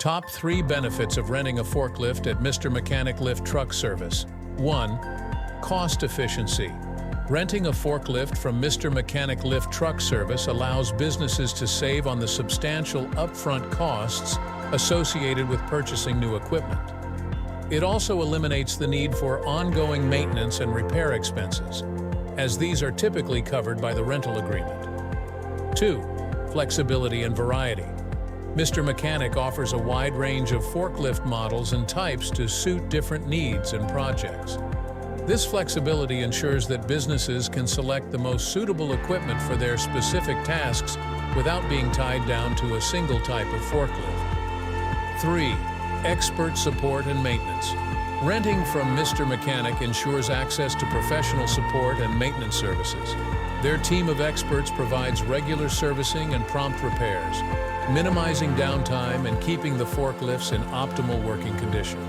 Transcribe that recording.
Top 3 benefits of renting a forklift at Mr. Mechanic Lift Truck Service. 1. Cost efficiency. Renting a forklift from Mr. Mechanic Lift Truck Service allows businesses to save on the substantial upfront costs associated with purchasing new equipment. It also eliminates the need for ongoing maintenance and repair expenses, as these are typically covered by the rental agreement. 2. Flexibility and variety. Mr. Mechanic offers a wide range of forklift models and types to suit different needs and projects. This flexibility ensures that businesses can select the most suitable equipment for their specific tasks without being tied down to a single type of forklift. 3. Expert support and maintenance. Renting from Mr. Mechanic ensures access to professional support and maintenance services. Their team of experts provides regular servicing and prompt repairs, minimizing downtime and keeping the forklifts in optimal working condition.